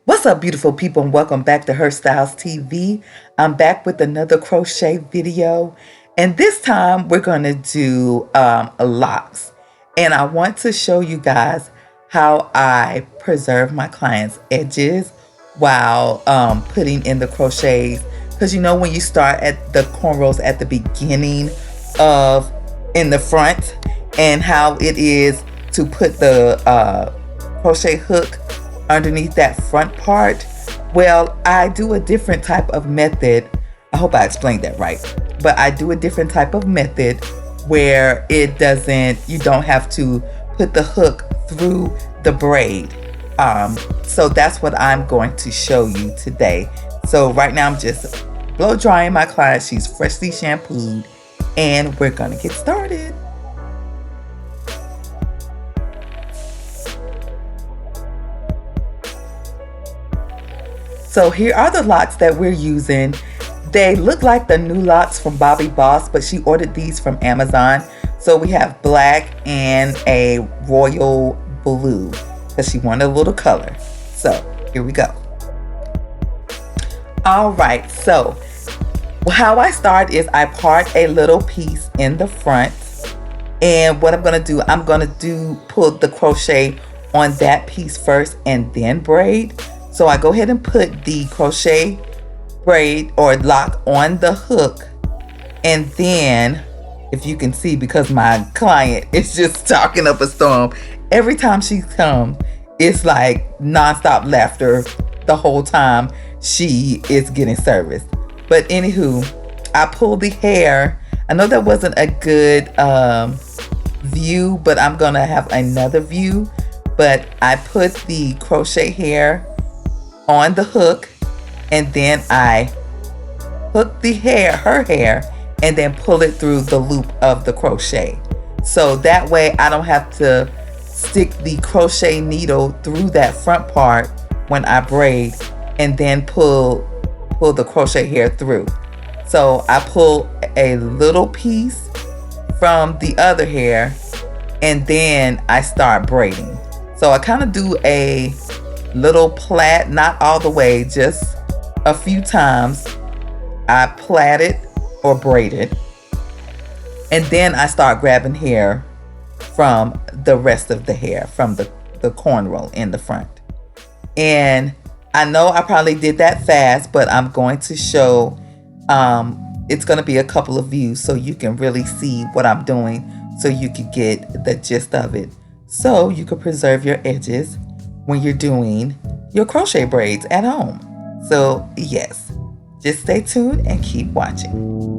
What's up, beautiful people, and welcome back to Her Styles TV. I'm back with another crochet video, and this time we're going to do locks. And I want to show you guys how I preserve my clients' edges while putting in the crochets. Because you know, when you start at the cornrows at the beginning of in the front, and how it is to put the crochet hook underneath that front part. Well, I do a different type of method. I hope I explained that right. But I do a different type of method where you don't have to put the hook through the braid. So that's what I'm going to show you today. So right now I'm just blow drying my client. She's freshly shampooed, and we're gonna get started. So here are the locks that we're using. They look like the new locks from Bobbi Boss, but she ordered these from Amazon. So we have black and a royal blue because she wanted a little color. So here we go. All right, so how I start is I part a little piece in the front. And what I'm gonna do pull the crochet on that piece first and then braid. So I go ahead and put the crochet braid or lock on the hook, and then, if you can see, because my client is just talking up a storm, every time she comes, it's like nonstop laughter the whole time she is getting service. But anywho, I pull the hair. I know that wasn't a good view, but I'm gonna have another view. But I put the crochet hair on the hook, and then I hook her hair, and then pull it through the loop of the crochet. So that way I don't have to stick the crochet needle through that front part when I braid, and then pull the crochet hair through. So I pull a little piece from the other hair, and then I start braiding. So I kind of do a little plait, not all the way, just a few times. I plait it or braid it, and then I start grabbing hair from the rest of the hair from the cornrow in the front. And I know I probably did that fast, but I'm going to show it's going to be a couple of views so you can really see what I'm doing, so you can get the gist of it, so you can preserve your edges when you're doing your crochet braids at home. So yes, just stay tuned and keep watching.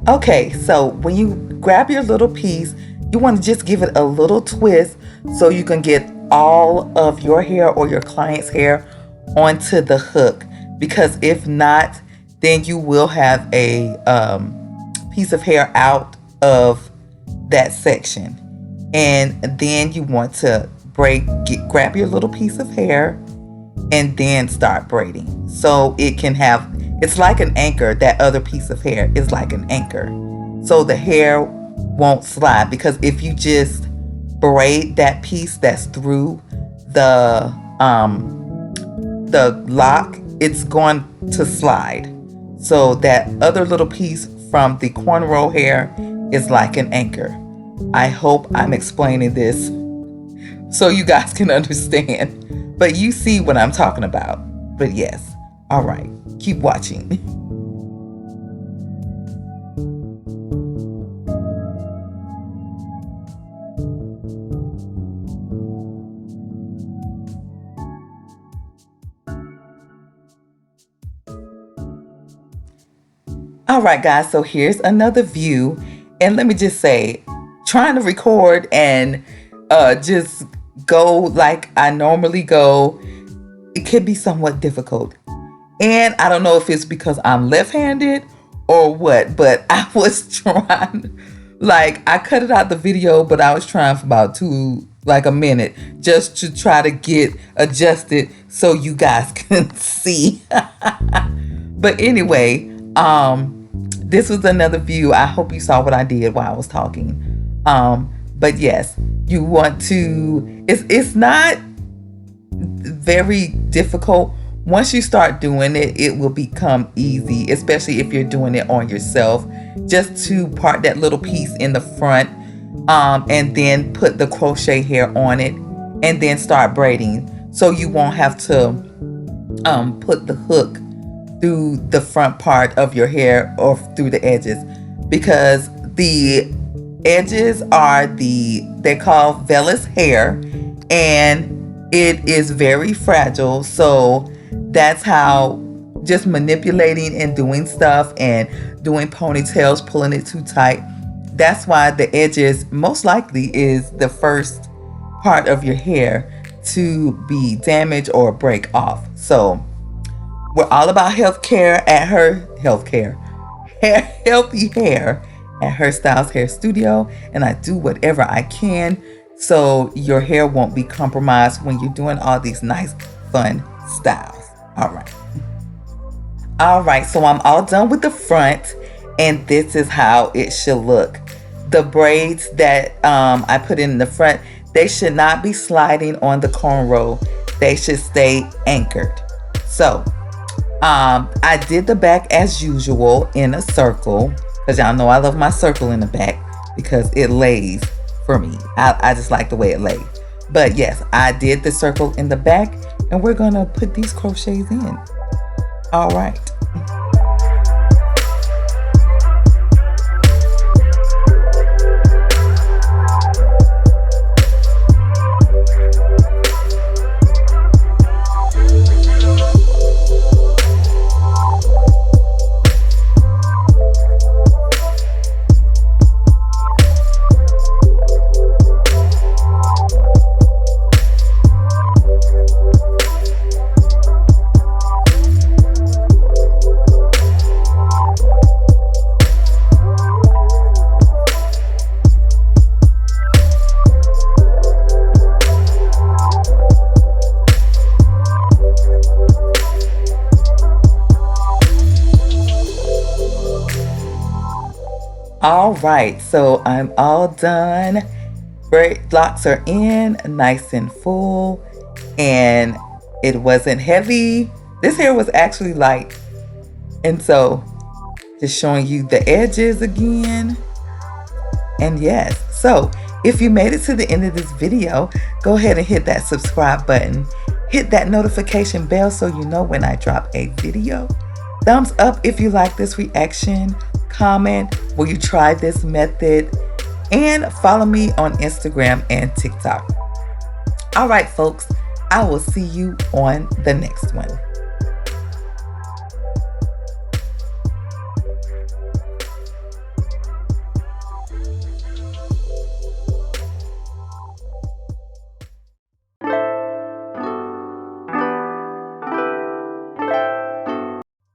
Okay, so when you grab your little piece, you want to just give it a little twist so you can get all of your hair or your client's hair onto the hook. Because if not, then you will have a piece of hair out of that section. And then you want to grab your little piece of hair and then start braiding. So it's like an anchor. That other piece of hair is like an anchor. So the hair won't slide, because if you just braid that piece that's through the lock, it's going to slide. So that other little piece from the cornrow hair is like an anchor. I hope I'm explaining this so you guys can understand. But you see what I'm talking about. But yes, all right, keep watching. All right, guys, so here's another view. And let me just say, trying to record and just go like I normally go, it could be somewhat difficult. And I don't know if it's because I'm left-handed or what, but I was trying, like I cut it out the video, but I was trying for about a minute just to try to get adjusted so you guys can see. But anyway, this was another view. I hope you saw what I did while I was talking. But yes, you want to, it's not very difficult. Once you start doing it, it will become easy, especially if you're doing it on yourself. Just to part that little piece in the front, and then put the crochet hair on it, and then start braiding. So you won't have to put the hook through the front part of your hair or through the edges, because the edges are they're called vellus hair, and it is very fragile. So that's how just manipulating and doing stuff and doing ponytails, pulling it too tight, that's why the edges most likely is the first part of your hair to be damaged or break off. So we're all about healthy hair at Her Styles Hair Studio, and I do whatever I can so your hair won't be compromised when you're doing all these nice fun styles. All right, so I'm all done with the front, and this is how it should look. The braids that I put in the front, they should not be sliding on the cornrow. They should stay anchored. So I did the back as usual in a circle, because y'all know I love my circle in the back because it lays for me. I just like the way it lays. But yes, I did the circle in the back, and we're gonna put these crochets in. All right. All right, so I'm all done. Braid locks are in, nice and full, and it wasn't heavy. This hair was actually light. And so just showing you the edges again. And yes, so if you made it to the end of this video, go ahead and hit that subscribe button. Hit that notification bell so you know when I drop a video. Thumbs up if you like this reaction. Comment, will you try this method? And follow me on Instagram and TikTok. All right, folks, I will see you on the next one.